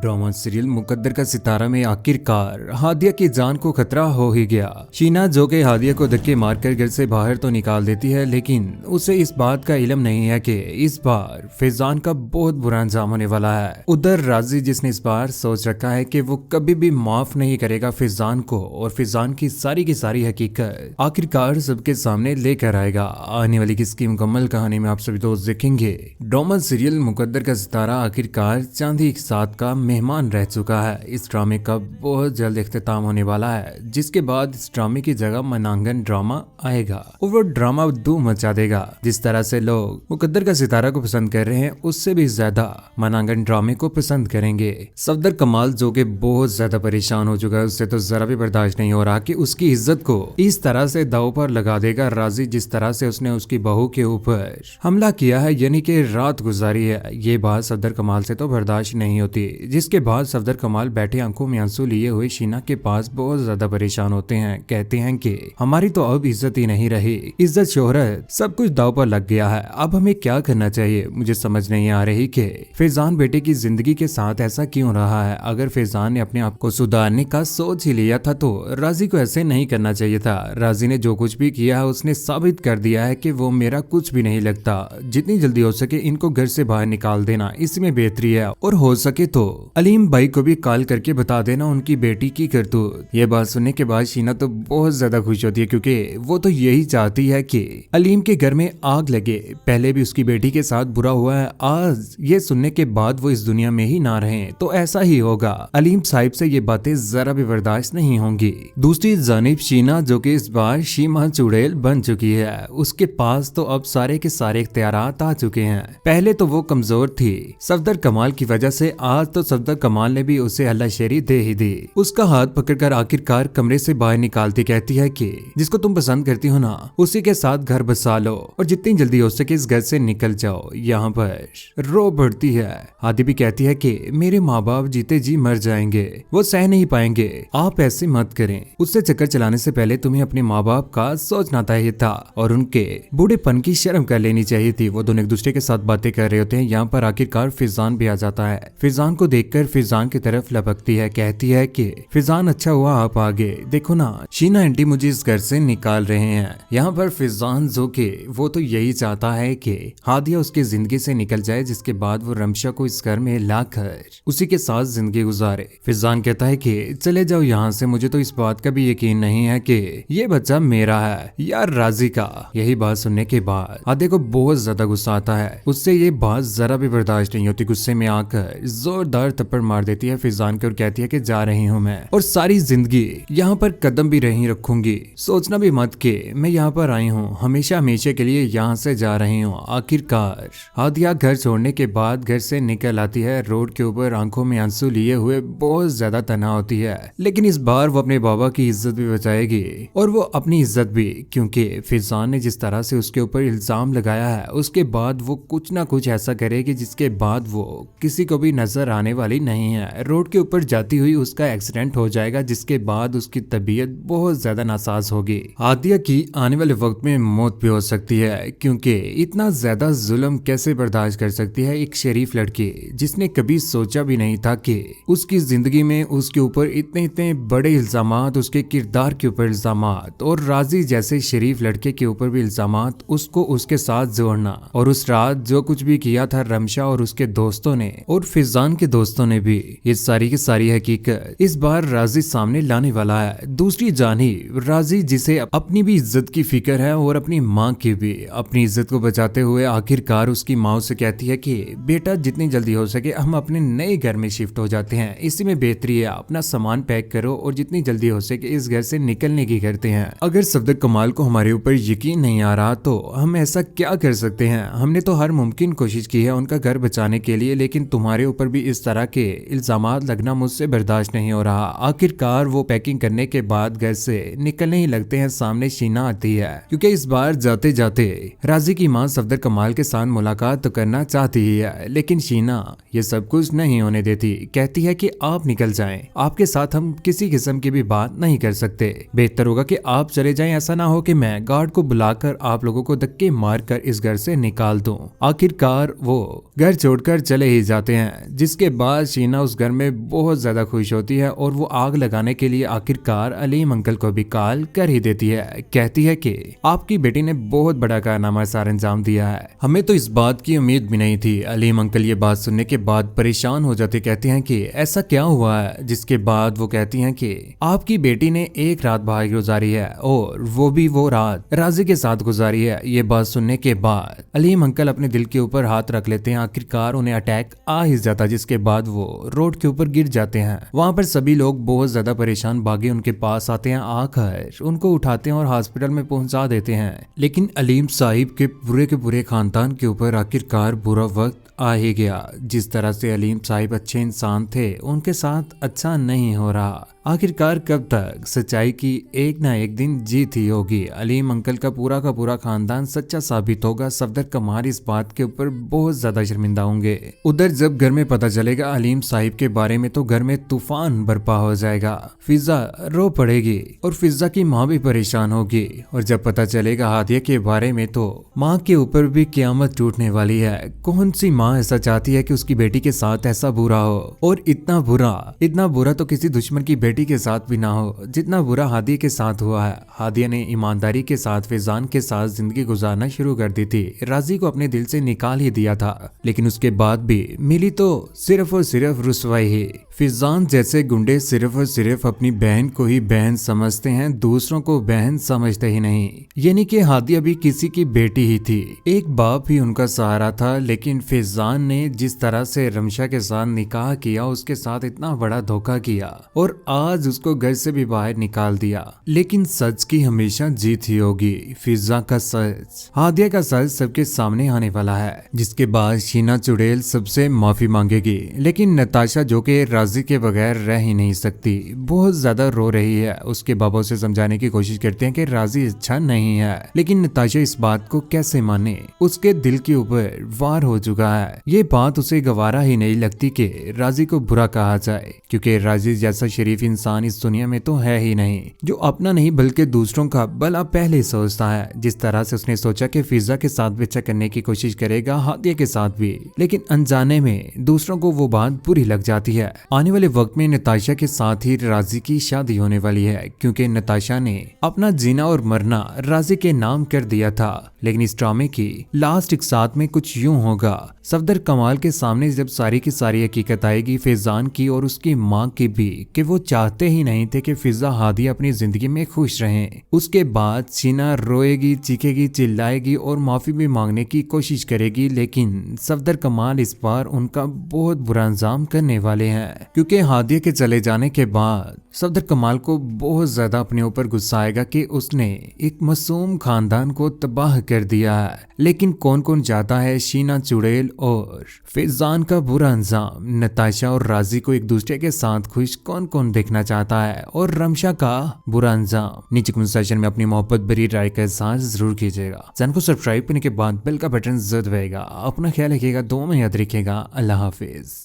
Drama serial मुकद्दर का सितारा में आखिरकार हादिया की जान को खतरा हो ही गया। शीना जो कि हादिया को धक्के मारकर घर से बाहर तो निकाल देती है, लेकिन उसे इस बात का इल्म नहीं है कि इस बार फैजान का बहुत बुरा अंजाम होने वाला है। उधर राजी जिसने इस बार सोच रखा है कि वो कभी भी माफ नहीं करेगा फैजान को और फैजान की सारी हकीकत आखिरकार सबके सामने लेकर आएगा। आने वाली किसकी मुकम्मल कहानी में आप सभी दोस्त देखेंगे। ड्रामा सीरियल मुकद्दर का सितारा आखिरकार चांदी के साथ का मेहमान रह चुका है। इस ड्रामे का बहुत जल्द इख्तिताम होने वाला है, जिसके बाद इस ड्रामे की जगह मनांगन ड्रामा आएगा और वो ड्रामा धूम मचा देगा। जिस तरह से लोग मुकद्दर का सितारा को पसंद कर रहे हैं, उससे भी ज्यादा मनांगन ड्रामे को पसंद करेंगे। सफदर कमाल जो कि बहुत ज्यादा परेशान हो चुका है, उससे तो जरा भी बर्दाश्त नहीं हो रहा कि उसकी इज्जत को इस तरह से दांव पर लगा देगा राजी। जिस तरह से उसने उसकी बहू के ऊपर हमला किया है, यानी कि रात गुजारी है, ये बात सफदर कमाल से तो बर्दाश्त नहीं होती। जिसके बाद सफदर कमाल बैठे आंखों में आंसू लिए हुए शीना के पास बहुत ज्यादा परेशान होते हैं। कहते हैं कि हमारी तो अब इज्जत ही नहीं रही, इज्जत शोहरत सब कुछ दांव पर लग गया है, अब हमें क्या करना चाहिए। मुझे समझ नहीं आ रही कि फैजान बेटे की जिंदगी के साथ ऐसा क्यों रहा है। अगर फैजान ने अपने आप को सुधारने का सोच ही लिया था तो राजी को ऐसे नहीं करना चाहिए था। राजी ने जो कुछ भी किया है उसने साबित कर दिया है कि वो मेरा कुछ भी नहीं लगता। जितनी जल्दी हो सके इनको घर से बाहर निकाल देना, इसमें बेहतरी है। और हो सके तो अलीम भाई को भी कॉल करके बता देना उनकी बेटी की करतूत। ये बात सुनने के बाद शीना तो बहुत ज्यादा खुश होती है, क्योंकि वो तो यही चाहती है कि अलीम के घर में आग लगे। पहले भी उसकी बेटी के साथ बुरा हुआ है, आज ये सुनने के बाद वो इस दुनिया में ही ना रहे तो ऐसा ही होगा। अलीम साहिब से ये बातें जरा भी बर्दाश्त नहीं होंगी। दूसरी जानिब शीना जो कि इस बार शीमा चुड़ैल बन चुकी है, उसके पास तो अब सारे के सारे इख्तियारात आ चुके हैं। पहले तो वो कमजोर थी सफदर कमाल की वजह से, आज तो सफदर कमाल ने भी उसे हल्लाशेरी दे ही दी। उसका हाथ पकड़कर आखिरकार कमरे से बाहर निकालती कहती है कि जिसको तुम पसंद करती हो ना, उसी के साथ घर बसा लो और जितनी जल्दी हो सके इस घर से निकल जाओ। यहाँ पर रो पड़ती है। आदि भी कहती है कि मेरे माँ बाप जीते जी मर जाएंगे, वो सह नहीं पाएंगे, आप ऐसे मत करें। उससे चक्कर चलाने से पहले तुम्हें अपने माँ बाप का सोचना चाहिए था और उनके बूढ़ेपन की शर्म कर लेनी चाहिए थी। वो दोनों एक दूसरे के साथ बातें कर रहे होते हैं। यहाँ पर आखिरकार फैजान भी आ जाता है। फैजान को देखकर फैजान की तरफ लपकती है, कहती है कि फैजान अच्छा हुआ आप आ गए, देखो ना शीना आंटी मुझे इस घर से निकाल रहे हैं। यहाँ पर फैजान जो कि वो तो यही चाहता है कि हादिया उसकी जिंदगी से निकल जाए, जिसके बाद वो रमशा को इस घर में लाकर उसी के साथ जिंदगी गुजारे। फैजान कहता है कि चले जाओ यहाँ से, मुझे तो इस बात का भी यकीन नहीं है कि ये बच्चा मेरा है या राजी का। यही बात सुनने के बाद हादिया को बहुत ज्यादा गुस्सा आता है, उससे ये बात जरा भी बर्दाश्त नहीं होती। गुस्से में आकर जोरदार थप्पड़ मार देती है फैजान के और कहती है कि जा रही हूँ मैं, और सारी जिंदगी यहाँ पर कदम भी नहीं रखूंगी, सोचना भी मत कि मैं यहाँ पर आई हूँ, हमेशा हमेशा के लिए यहाँ से जा रही हूँ। आखिरकार हादिया घर छोड़ने के बाद घर से निकल आती है। रोड के ऊपर आंखों में आंसू लिए हुए बहुत ज्यादा तन्हा होती है, लेकिन इस बार वो अपने बाबा की इज्जत भी बचाएगी और वो अपनी इज्जत भी, क्योंकि फैजान ने जिस तरह से उसके ऊपर इल्जाम लगाया है, उसके बाद वो कुछ ना कुछ ऐसा करेगी जिसके बाद वो किसी को भी नजर आने वाली नहीं है। रोड के ऊपर जाती हुई उसका एक्सीडेंट हो जाएगा, जिसके बाद उसकी तबीयत बहुत ज्यादा नासाज होगी। हादिया की आने वाले वक्त में मौत भी हो सकती है, क्योंकि इतना ज्यादा जुल्म कैसे बर्दाश्त कर सकती है एक शरीफ लड़की, जिसने कभी सोचा भी नहीं था कि उसकी जिंदगी में उसके ऊपर इतने इतने बड़े इल्जामात, उसके किरदार के ऊपर इल्जामात और राजी जैसे शरीफ लड़के के ऊपर भी इल्जामात, उसको उसके साथ जोड़ना। और उस रात जो कुछ भी किया था रमशा और उसके दोस्तों ने और फैजान के दोस्तों ने भी, ये सारी की सारी हकीकत इस बार राजी सामने लाने वाला है। दूसरी जानिब राजी जिसे अपनी भी इज्जत की फिक्र है और अपनी माँ की भी, अपनी इज्जत को बचाते हुए आखिरकार उसकी माँ से कहती है कि बेटा जितनी जल्दी हो सके हम अपने नए घर में शिफ्ट हो जाते हैं, इसी में बेहतरी है, अपना सामान पैक करो और जितनी जल्दी हो सके इस घर से निकलने की करते हैं। अगर सफदर कमाल को हमारे ऊपर यकीन नहीं आ रहा तो हम ऐसा क्या कर सकते हैं, हमने तो हर मुमकिन कोशिश की है उनका घर बचाने के लिए, लेकिन तुम्हारे ऊपर भी इस तरह के इल्जामात लगना मुझसे बर्दाश्त नहीं हो रहा। आखिरकार वो पैकिंग करने के बाद घर से निकलने ही लगते हैं। सामने शीना आती है, क्योंकि इस बार जाते जाते राजी की माँ सफदर कमाल के साथ मुलाकात तो करना चाहती ही है, लेकिन शीना ये सब कुछ नहीं होने देती। कहती है कि आप निकल जाएं, आपके साथ हम किसी किस्म की भी बात नहीं कर सकते, बेहतर होगा कि आप चले जाएं, ऐसा ना हो कि मैं गार्ड को बुलाकर आप लोगों को धक्के मारकर इस घर से निकाल दूं। आखिरकार वो घर छोड़कर चले ही जाते हैं, जिसके बाद बाद शीना उस घर में बहुत ज्यादा खुश होती है और वो आग लगाने के लिए आखिरकार अलीम अंकल को भी कॉल कर ही देती है। कहती है कि आपकी बेटी ने बहुत बड़ा कारनामा सर अंजाम दिया है, हमें तो इस बात की उम्मीद भी नहीं थी। अलीम अंकल ये बात सुनने के बाद परेशान हो जाते, कहते हैं कि ऐसा क्या हुआ है। जिसके बाद वो कहती हैं कि आपकी बेटी ने एक रात बाहर गुजारी है और वो भी वो रात राजी के साथ गुजारी है। ये बात सुनने के बाद अलीम अंकल अपने दिल के ऊपर हाथ रख लेते हैं। आखिरकार उन्हें अटैक आ ही जाता, जिसके बाद वो रोड के ऊपर गिर जाते हैं। वहां पर सभी लोग बहुत ज्यादा परेशान भागे उनके पास आते हैं, आकर उनको उठाते हैं और हॉस्पिटल में पहुंचा देते हैं। लेकिन अलीम साहिब के पूरे खानदान के ऊपर आखिरकार बुरा वक्त आ ही गया। जिस तरह से अलीम साहिब अच्छे इंसान थे, उनके साथ अच्छा नहीं हो रहा। आखिरकार कब तक सच्चाई की एक ना एक दिन जीत ही होगी। अलीम अंकल का पूरा खानदान सच्चा साबित होगा। सफदर कमाल इस बात के ऊपर बहुत ज्यादा शर्मिंदा होंगे। उधर जब घर में पता चलेगा अलीम साहिब के बारे में तो घर में तूफान बर्पा हो जाएगा। फिजा रो पड़ेगी और फिजा की माँ भी परेशान होगी। और जब पता चलेगा हादिया के बारे में तो माँ के ऊपर भी क़यामत टूटने वाली है। कौन सी माँ ऐसा चाहती है कि उसकी बेटी के साथ ऐसा बुरा हो, और इतना बुरा तो किसी दुश्मन की बेटी के साथ भी ना हो जितना बुरा हादिया के साथ हुआ है। हादिया ने ईमानदारी के साथ फैजान के साथ जिंदगी गुजारना शुरू कर दी थी। राजी को अपने दिल से निकाल ही दिया था, लेकिन उसके बाद भी मिली तो सिर्फ और सिर्फ रुसवाई ही। फैजान जैसे गुंडे सिर्फ और सिर्फ अपनी बहन को ही बहन समझते हैं, दूसरों को बहन समझते ही नहीं। यानी कि हादिया भी किसी की बेटी ही थी, एक बाप ही उनका सहारा था। लेकिन फैजान ने जिस तरह से रमशा के साथ निकाह किया, उसके साथ इतना बड़ा धोखा किया और आज उसको घर से भी बाहर निकाल दिया। लेकिन सच की हमेशा जीत ही होगी। फिजा का सच, हादिया का सच सबके सामने आने वाला है, जिसके बाद शीना चुड़ैल सबसे माफी मांगेगी। लेकिन नताशा जो कि राजी के बगैर रह ही नहीं सकती, बहुत ज्यादा रो रही है। उसके बाबा से समझाने की कोशिश करते हैं कि राजी अच्छा नहीं है, लेकिन नताशा इस बात को कैसे माने। उसके दिल के ऊपर वार हो चुका है। ये बात उसे गवारा ही नहीं लगती कि राजी को बुरा कहा जाए, क्योंकि राजी जैसा शरीफ इंसान इस दुनिया में तो है ही नहीं, जो अपना नहीं बल्कि दूसरों का भला पहले सोचता है। जिस तरह से उसने सोचा कि फिजा के साथ भी अच्छा करने की कोशिश करेगा, हादिया के साथ भी, लेकिन अनजाने में दूसरों को वो बात बुरी लग जाती है। आने वाले वक्त में नताशा के साथ ही राजी की शादी होने वाली है, क्योंकि नताशा ने अपना जीना और मरना राजी के नाम कर दिया था। लेकिन इस ड्रामे की लास्ट एक साथ में कुछ यूं होगा। सफदर कमाल के सामने जब सारी की सारी हकीकत आएगी फैजान की और उसकी माँ की भी, कि वो चाहते ही नहीं थे कि फिजा हादिया अपनी जिंदगी में खुश रहें। उसके बाद शीना रोएगी, चीखेगी, चिल्लाएगी और माफी भी मांगने की कोशिश करेगी। लेकिन सफदर कमाल इस बार उनका बहुत बुरा अंजाम करने वाले हैं, क्योंकि हादिया के चले जाने के बाद सफदर कमाल को बहुत ज्यादा अपने ऊपर गुस्सा आएगा कि उसने एक मासूम खानदान को तबाह कर दिया है। लेकिन कौन कौन चाहता है शीना चुड़ैल और फैजान का बुरा अंजाम? नताशा और राजी को एक दूसरे के साथ खुश कौन कौन देखना चाहता है, और रमशा का बुरा अंजाम? नीचे कमेंट सेक्शन में अपनी मोहब्बत भरी राय का एहसास जरूर कीजिएगा। चैनल को सब्सक्राइब करने के बाद बेल का बटन जरूर दबाइएगा। अपना ख्याल रखिएगा, दुआ में याद रखिएगा। अल्लाह हाफिज।